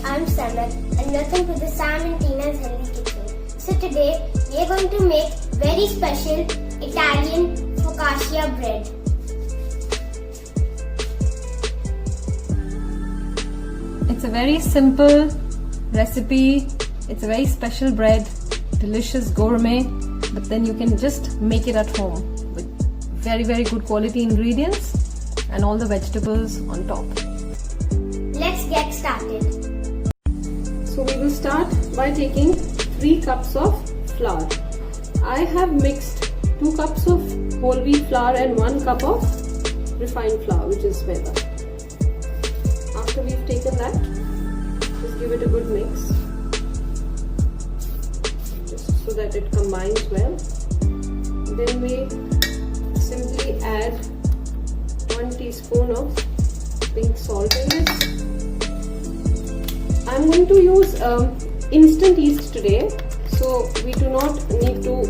I'm Samet and welcome to the Sam and Tina's Healthy Kitchen. So today we are going to make very special Italian focaccia bread. It's a very simple recipe. It's a very special bread, delicious gourmet, but then you can just make it at home with very good quality ingredients and all the vegetables on top. Let's get started. So we will start by taking 3 cups of flour. I have mixed 2 cups of whole wheat flour and 1 cup of refined flour, which is maida. After we've taken that, just give it a good mix, just so that it combines well. Then we simply add 1 teaspoon of pink salt in this. I'm going to use instant yeast today, so we do not need to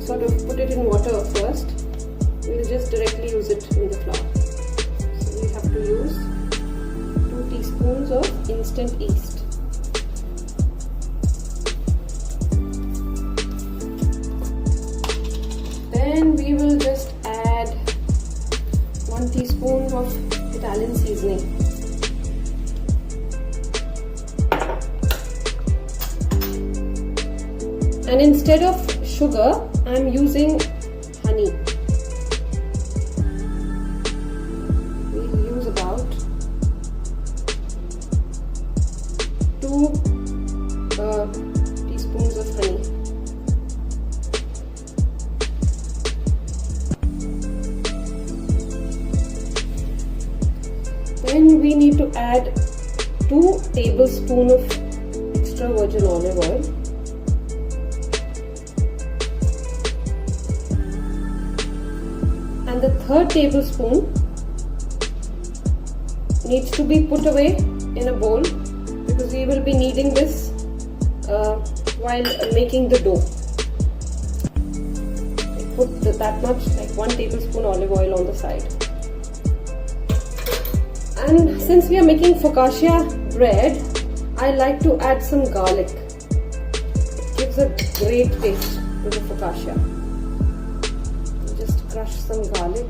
sort of put it in water first. We will just directly use it in the flour. So we have to use 2 teaspoons of instant yeast. Then we will just add 1 teaspoon of Italian seasoning. And instead of sugar, I am using honey. We'll use about 2 teaspoons of honey. Then we need to add 2 tablespoons of extra virgin olive oil. And the 3rd tablespoon needs to be put away in a bowl because we will be needing this while making the dough. I put that much, like 1 tablespoon olive oil on the side. And since we are making focaccia bread, I like to add some garlic. It gives a great taste to the focaccia. Just crush some garlic.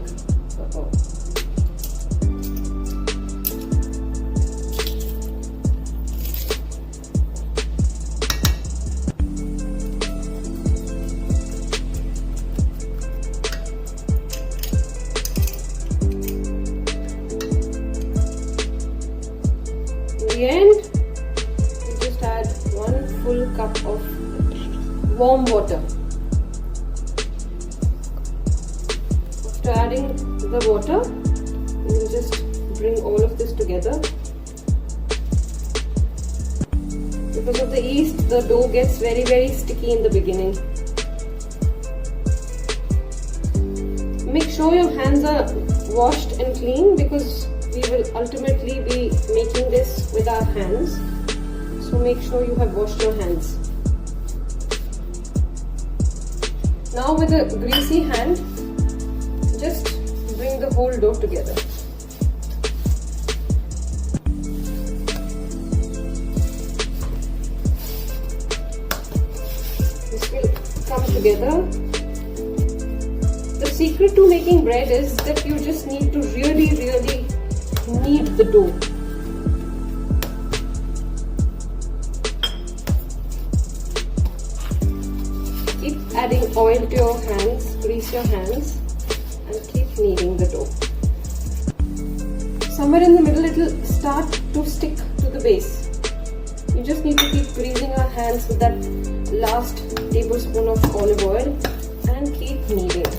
In the end, we just add 1 full cup of warm water. After adding the water, we will just bring all of this together. Because of the yeast, the dough gets very sticky in the beginning. Make sure your hands are washed and clean because we will ultimately be making this with our hands. So make sure you have washed your hands. Now with a greasy hand, just bring the whole dough together. This will come together. The secret to making bread is that you just need to really knead the dough. Keep adding oil to your hands, grease your hands, and keep kneading the dough. Somewhere in the middle it will start to stick to the base. You just need to keep greasing our hands with that last tablespoon of olive oil and keep kneading.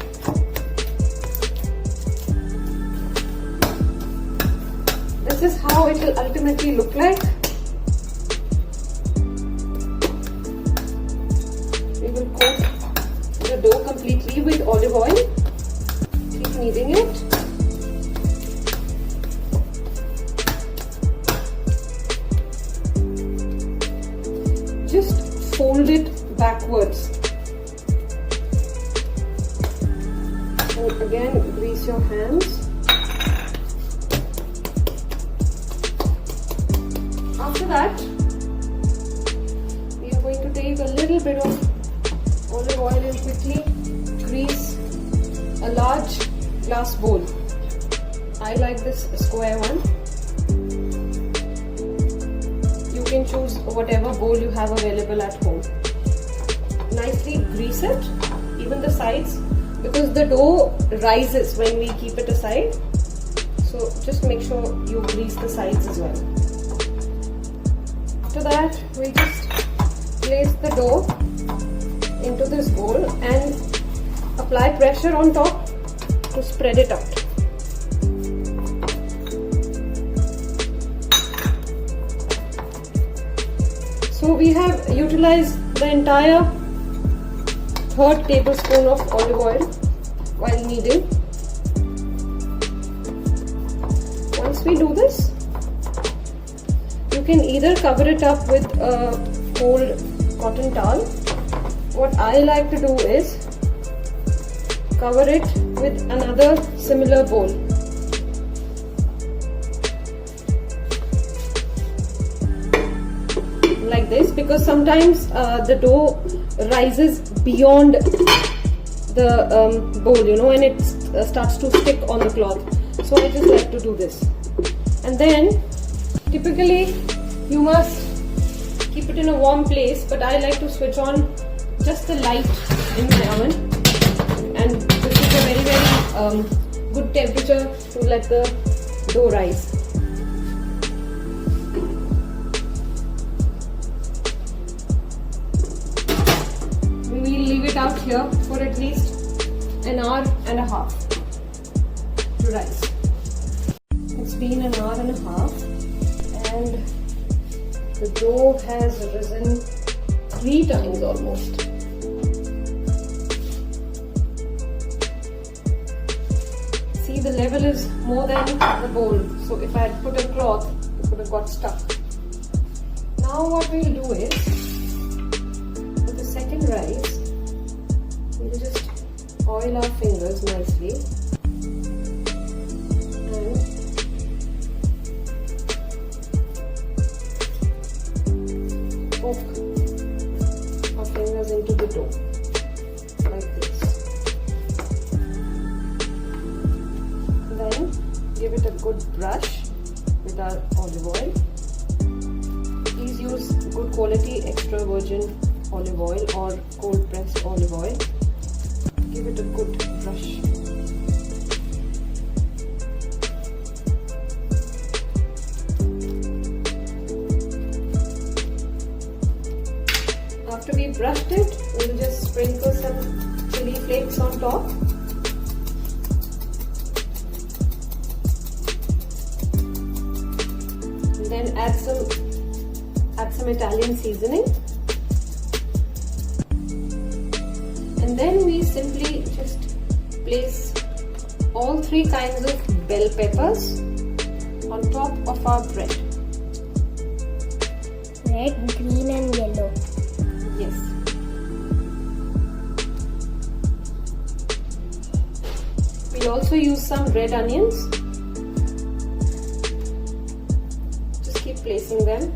This is how it will ultimately look like. We will coat the dough completely with olive oil. Keep kneading it. Just fold it backwards. And again, grease your hands. After that, we are going to take a little bit of olive oil and quickly grease a large glass bowl. I like this square one. You can choose whatever bowl you have available at home. Nicely grease it, even the sides, because the dough rises when we keep it aside. So just make sure you grease the sides as well. After that, we just place the dough into this bowl and apply pressure on top to spread it out. So we have utilized the entire 1/3 tablespoon of olive oil while kneading. Once we do this, you can either cover it up with a cold cotton towel. What I like to do is cover it with another similar bowl. Like this, because sometimes the dough rises beyond the bowl, and it starts to stick on the cloth. So I just like to do this. And then typically you must keep it in a warm place, but I like to switch on just the light in my oven, and this is a very good temperature to let the dough rise. We will leave it out here for at least an hour and a half to rise. It's been an hour and a half and the dough has risen 3 times almost. See, the level is more than the bowl, so if I had put a cloth, it would have got stuck. Now what we'll do is, for the second rise, we'll just oil our fingers nicely and poke our fingers into the dough like this. Then give it a good brush with our olive oil. Please use good quality extra virgin olive oil or cold pressed olive oil. Give it a good brush. After we brushed it, we'll just sprinkle some chili flakes on top. And then add some Italian seasoning. And then we simply just place all 3 kinds of bell peppers on top of our bread. Red, green and yellow. Yes. We'll also use some red onions. Just keep placing them.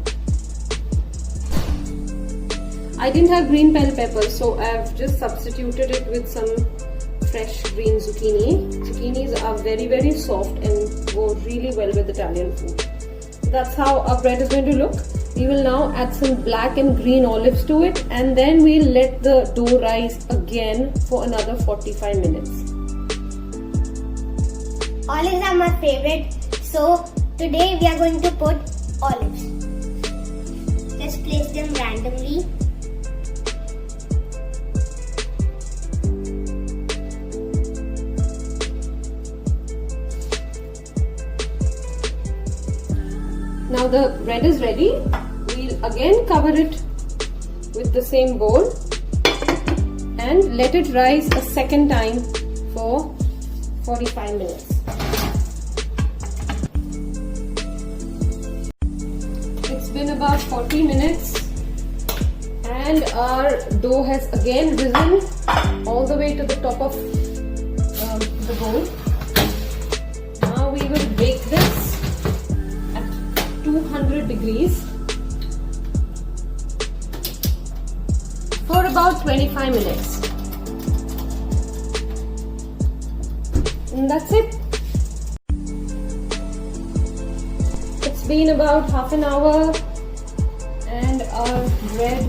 I didn't have green bell peppers, so I've just substituted it with some fresh green zucchini. Zucchinis are very soft and go really well with Italian food. That's how our bread is going to look. We will now add some black and green olives to it, and then we'll let the dough rise again for another 45 minutes. Olives are my favorite, so today we are going to put olives. Just place them randomly. Now the bread is ready. We'll again cover it with the same bowl and let it rise a second time for 45 minutes. It's been about 40 minutes and our dough has again risen all the way to the top of the bowl. Now we will bake this at 200 degrees about 25 minutes. And that's it. It's been about half an hour and our bread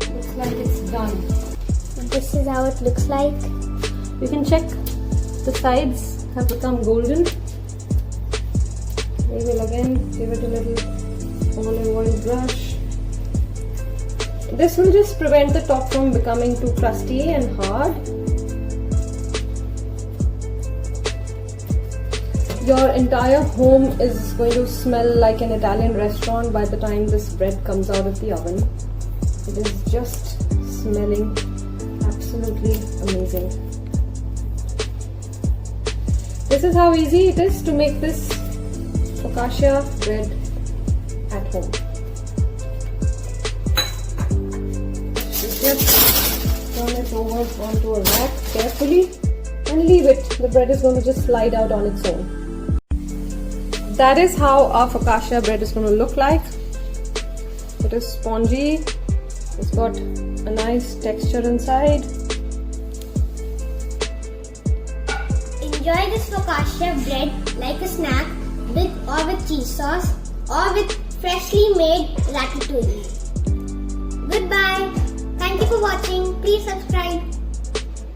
looks like it's done. This is how it looks like. You can check the sides have become golden. We will again give it a little olive oil brush. This will just prevent the top from becoming too crusty and hard. Your entire home is going to smell like an Italian restaurant by the time this bread comes out of the oven. It is just smelling absolutely amazing. This is how easy it is to make this focaccia bread at home. Just turn it over onto a rack carefully and leave it. The bread is going to just slide out on its own. That is how our focaccia bread is going to look like. It is spongy. It's got a nice texture inside. Enjoy this focaccia bread like a snack with or with cheese sauce or with freshly made ratatouille. Goodbye. Thank you for watching. Please subscribe.